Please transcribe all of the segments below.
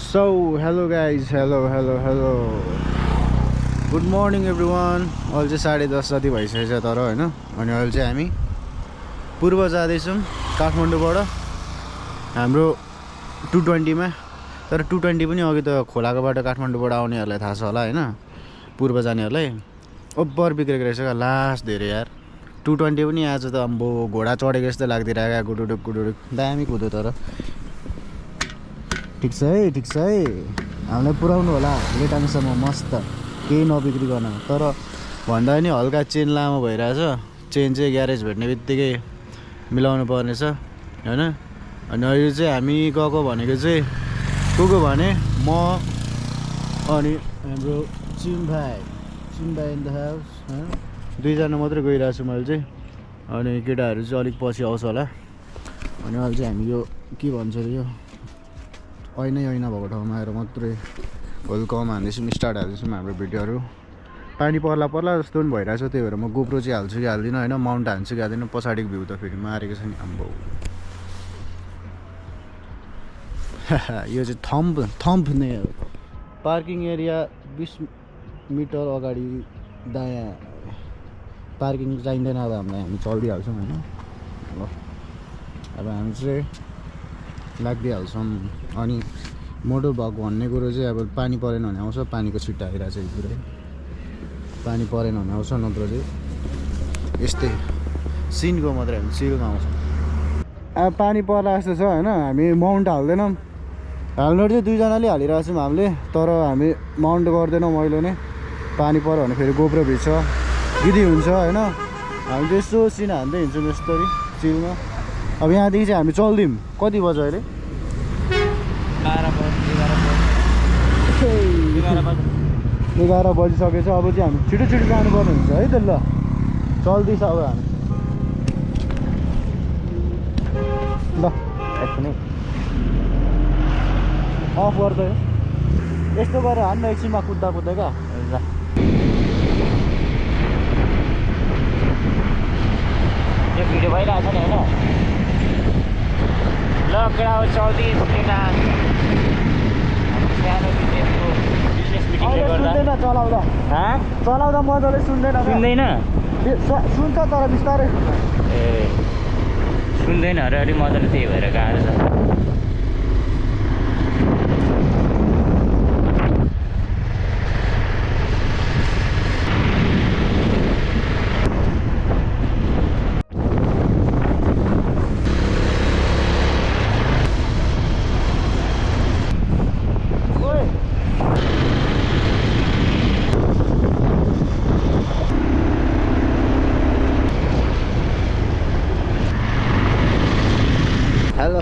So, hello guys, hello. Good morning everyone. अहिले चाहिँ 10:30 जति भइसकेछ तर हैन अनि अहिले चाहिँ हामी पूर्व जाँदैछौँ काठमाडौँबाट हाम्रो 220 मा तर 220 पनि अघि त खोलाको बाटो काठमाडौँबाट आउनेहरुलाई थाहा छ होला हैन पूर्व जानेहरुलाई ओभर बिग्रेको रहेछ का लास्ट धेरै यार 220 पनि आज त अम्बो घोडा चढेको जस्तो लाग्दिरहेको गुडुडुक दामी कुद्यो तर ठीक छ है हामीलाई पुर्याउनु होला लेटाङसम्म मस्त केही नबिग्रिकन तर भन्दा नि हल्का चेन लामो भइरहेछ चेन चाहिँ ग्यारेज भेट्ने बित्तिकै मिलाउनु पर्ने छ हैन अनि अहिले चाहिँ हामी गएको भनेको चाहिँ को भने म अनि हाम्रो चिमभाइ इन द हाउस हैन दुईजना मात्रै गइरहेको छु मैले चाहिँ अनि केटाहरू चाहिँ अलिक पछि आउँछ होला अनि अहिले चाहिँ हामी यो के भन्छ यो ऐना भएको ठाउँमा आएर मात्रै वेलकम हान्दैछौँ स्टार्ट हाल्दैछौँ हाम्रो भिडियोहरू पानी पर्ला जस्तो पनि भइरहेछ त्यही भएर म गोप्रो चाहिँ हाल्छु कि हाल्दिनँ होइन माउन्ट हान्छु कि हाल्दिनँ पछाडिको भ्यू त फेरि मारेको छ नि आम्बो यो चाहिँ थम्प नै हो पार्किङ एरिया 20 मिटर अगाडि दायाँ पार्किङ चाहिँदैन अब हामीलाई हामी चल्दिहाल्छौँ होइन ल अब हामी चाहिँ लाग्दिहाल्छौँ अनि मोटो भग भन्ने कुरो चाहिँ अब पानी परेन भने आउँछ पानीको छिट्टा आइरहेको छ यो पुरै पानी परेन भने आउँछ नत्र चाहिँ यस्तै सिनको मात्रै हामी सिलमा आउँछ अब पानी पर्ला जस्तो छ होइन हामी माउन्ट हाल्दैनौँ हाल्नु चाहिँ दुईजनाले हालिरहेको छौँ हामीले तर हामी माउन्ट गर्दैनौँ मैले नै पानी पऱ्यो भने फेरि गोप्रो भिज्छ गिदी हुन्छ होइन हामी चाहिँ यसो सिन हान्दै हिँड्छौँ यस्तरी चिलमा अब यहाँदेखि चाहिँ हामी चल्दिउँ कति बज्यो अहिले 11 बजिसकेछ अब चाहिँ हामी छिटो जानुपर्ने हुन्छ है त ल चल्दैछ अब हामी ल एकछिन अफ गर्दै यस्तो गरेर हान्न एकछिनमा कुद्दा क्या ल यो भिडियो भइरहेको छ नि होइन ल केटा चल्दी सुन्दैन चलाउँदा मजाले सुन्दैन सुन्छ तर बिस्तारै ए सुन्दैन अरे अलिक मजाले त्यही भएर गाह्रो छ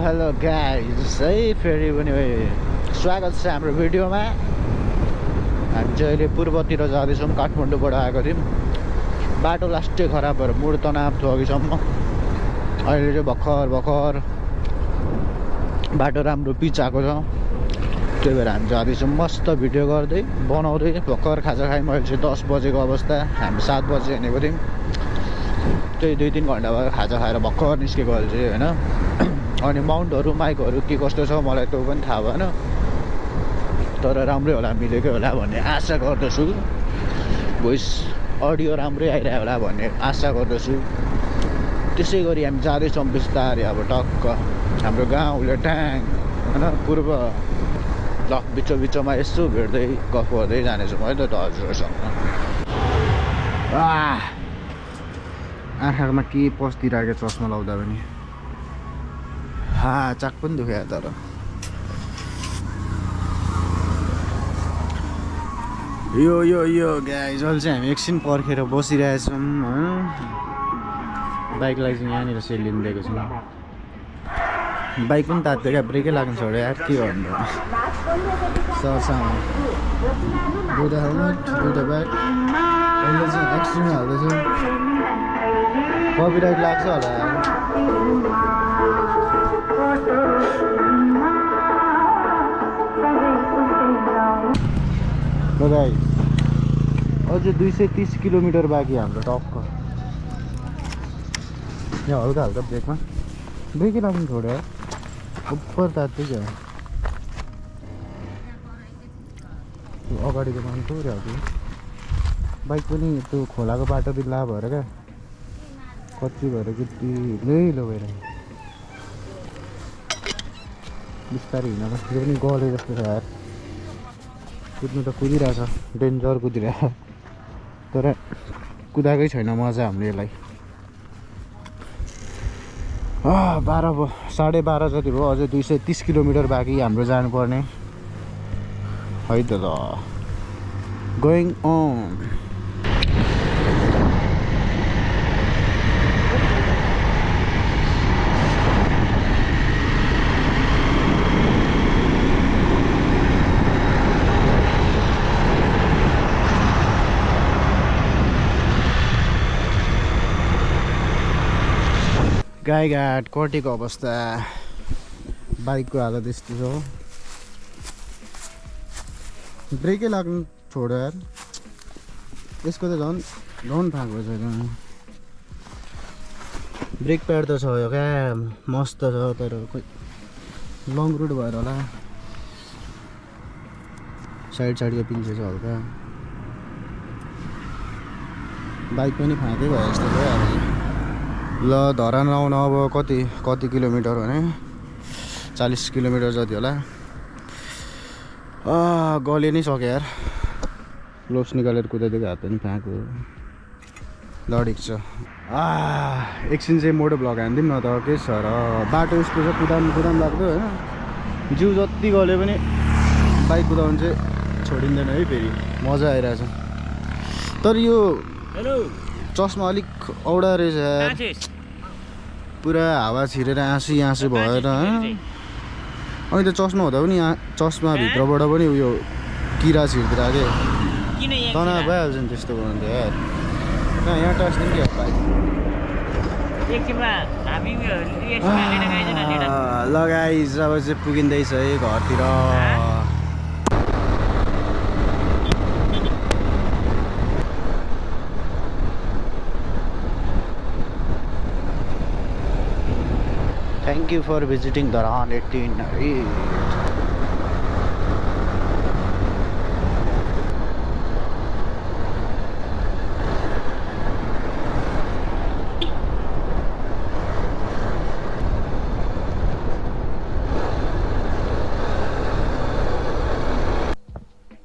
हेलो गाइज है फेरि पनि स्वागत छ हाम्रो भिडियोमा हामी चाहिँ अहिले पूर्वतिर जाँदैछौँ काठमाडौँबाट आएको थियौँ बाटो लास्टै खराब भएर मुड तनाव थियो अघिसम्म अहिले चाहिँ भर्खर बाटो राम्रो पिच आएको छ त्यही भएर हामी जाँदैछौँ मस्त भिडियो गर्दै बनाउँदै भर्खर खाजा खायौँ अहिले चाहिँ 10 बजेको अवस्था हामी 7 बजे हिँडेको थियौँ त्यही 2-3 घन्टा भयो खाजा खाएर भर्खर निस्केको अहिले चाहिँ होइन अनि माउन्टहरू माइकहरू के कस्तो छ मलाई त्यो पनि थाहा भएन तर राम्रै होला मिलेकै होला भन्ने आशा गर्दछु भोइस अडियो राम्रै आइरह्यो होला भन्ने आशा गर्दछु त्यसै गरी हामी जाँदैछौँ बिस्तारै अब टक्क हाम्रो गाउँ लेटाङ होइन पूर्व ल बिचमा यसो भेट्दै गफ गर्दै जानेछौँ है त हजुरहरूसँग आँखामा के पस्दिरहेको चस्मा लाउँदा पनि चाक पनि दुख्यो तर यो गाइज अहिले चाहिँ हामी एकछिन पर्खेर बसिरहेछौँ बाइकलाई चाहिँ यहाँनिर सेलिन दिएको छौँ बाइक पनि तात्यो क्या ब्रेकै लाग्नु छोड्यो यार के गर्नु सरसँग दुइटा हेलमेट दुइटा ब्याग अहिले चाहिँ एक्सट्रिम हाल्दैछु कपिराइट लाग्छ होला अझै 230 किलोमिटर बाँकी हाम्रो टक्क यहाँ हल्का ब्रेकमा ब्रेकै लाग्नु छोड्यो ऊपर तात्दै क्या त्यो अगाडिको मान थोरै अघि बाइक पनि त्यो खोलाको बाटो बिल्ला भएर क्या कच्ची भएर कि ढिलो भइरहेको बिस्तारै हिँड्दा त्यो पनि गले जस्तो छ यार कुद्नु त कुदिरहेछ डेन्जर कुदिरहेछ तर कुदाएकै छैन मजा हाम्रो यसलाई 12:30 जति भयो अझै 230 किलोमिटर बाँकी हाम्रो जानुपर्ने है त ल गोइङ अन गाईघाट कटेको अवस्था बाइकको हालत यस्तो छ ब्रेकै लाग्नु छोड्यो यार यसको त झन् फाएको छैन ब्रेक प्याड त छ यो क्या मस्त छ तर खोइ लङ रुट भएर होला साइडको पिन्छे छ हल्का बाइक पनि फाँकै भयो जस्तो भयो ल धरान आउन अब कति किलोमिटर भने 40 किलोमिटर जति होला गले नै सक्यो यार ग्लोभ्स निकालेर कुदाइदिएको हात पनि फ्याँको लडेको छ एकछिन चाहिँ मोटो भ्लग हानिदिउँ न त के छ र बाटो यस्तो छ कुदाम लाग्यो होइन जिउ जति गले पनि बाइक कुदाउनु चाहिँ छोडिँदैन है फेरि मजा आइरहेछ तर यो चस्मा अलिक औडा रहेछ यार पुरा हावा छिरेर आँसु भएर अनि त चस्मा हुँदा पनि चस्मा भित्रबाट पनि उयो किरा छिर्दिरहेको के तनाव भइहाल्छ नि त्यस्तो गर्नु त यार यहाँ टास्दिउँ कि लगाइज अब चाहिँ पुगिँदैछ है घरतिर Thank you for visiting Dharan 18.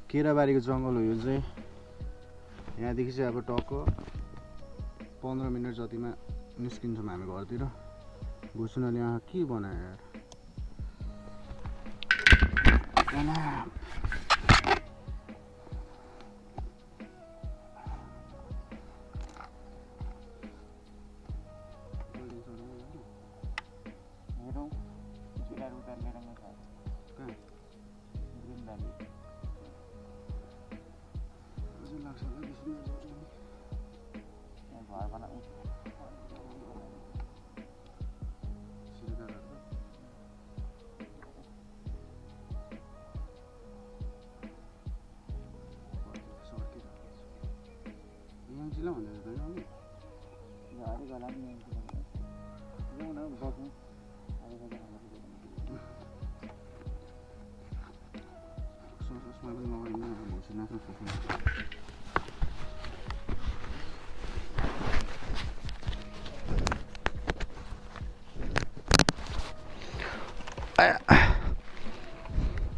केराबारीको जङ्गल हो यो चाहिँ यहाँदेखि चाहिँ अब टक्क 15 मिनट जतिमा निस्किन्छौँ हामी घरतिर घुसुनाले यहाँ के बनायो यार जिल्ला भन्दै छैन नि यो हरि गला नि यो न बक्नु हरि गला सोसमा पनि लगाइनु हुन्छ नाच्न सक्नु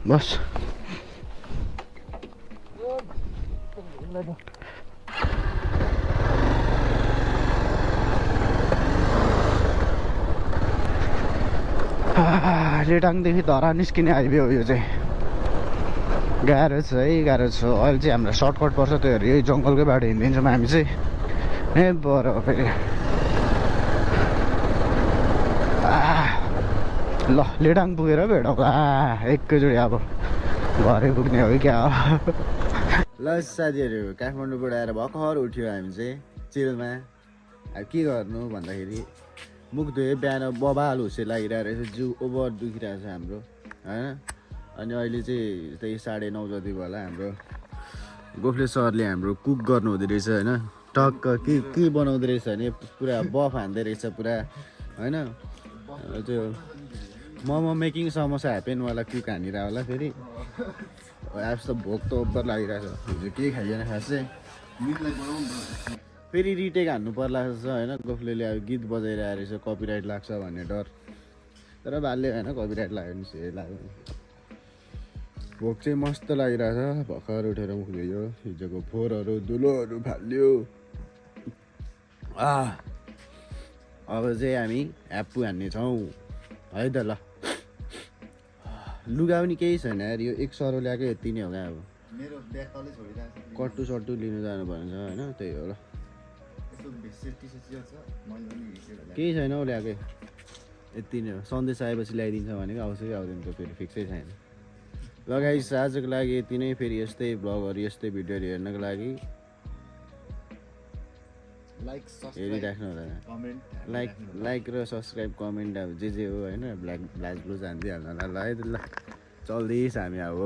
बस रेटाङदेखि धरान निस्किने हाइवे हो यो चाहिँ गाह्रो छ है गाह्रो छ अहिले चाहिँ हाम्रो सर्टकट पर्छ त्योहरू यही जङ्गलकै बाटो हिँडिदिन्छौँ हामी चाहिँ ए बरु फेरि ल लेटाङ पुगेर भेटौँ एकैचोटि अब घरै पुग्ने हो कि क्या हो ल साथीहरू काठमाडौँबाट आएर भर्खर उठ्यो हामी चाहिँ चिलमा अब के गर्नु भन्दाखेरि मुख धोयो बिहान बबाल हुसे लागिरहेको रहेछ जिउ ओभर दुखिरहेको छ हाम्रो होइन अनि अहिले चाहिँ त्यही 9:30 जति भयो होला हाम्रो गोफले सरले हाम्रो कुक गर्नु हुँदो रहेछ होइन टक्क के बनाउँदो रहेछ भने पुरा बफ हान्दै रहेछ पुरा होइन त्यो मोमो मेकिङ समोसा ह्यापेनवाला कुक हानेर होला फेरि एप्स त भोक त ओभर लागिरहेछ हिजो केही खाइएन खास चाहिँ फेरि रिटेक हान्नु पर्ला छ होइन गफले अब गीत बजाइरहेको रहेछ कपिराइट लाग्छ भन्ने डर तर बाल्यो होइन कपिराइट लाग्यो भने चाहिँ लाग्यो भोक चाहिँ मस्त लागिरहेछ भर्खर उठेर मुख धोयो हिजोको फोहोरहरू धुलोहरू फाल्यो अब चाहिँ हामी ह्याप्पु हान्नेछौँ है त ल लुगा पनि केही छैन यार यो एक सरो ल्याएको यति नै हो क्या अब मेरो ब्याग तलै छोडिरहेको छ कट्टु सट्टु लिनु जानु पर्ने छ होइन त्यही हो ल यस्तो भिसेट टिसर्ट छ मैले पनि भिसेट केही छैन हौ ल्याएकै यति नै हो सन्देश आएपछि ल्याइदिन्छ भनेको आउँछ कि आउँदैन त फेरि फिक्सै छैन ल गाइस आजको लागि यति नै फेरि यस्तै भ्लगहरू यस्तै भिडियोहरू हेर्नको लागि लाइक हेरिराख्नु होला कमेन्ट लाइक र सब्सक्राइब कमेन्ट अब जे हो होइन ब्ल्याक ब्लु जानिदिइहाल्नु होला ल है त ल चल्दैछ हामी अब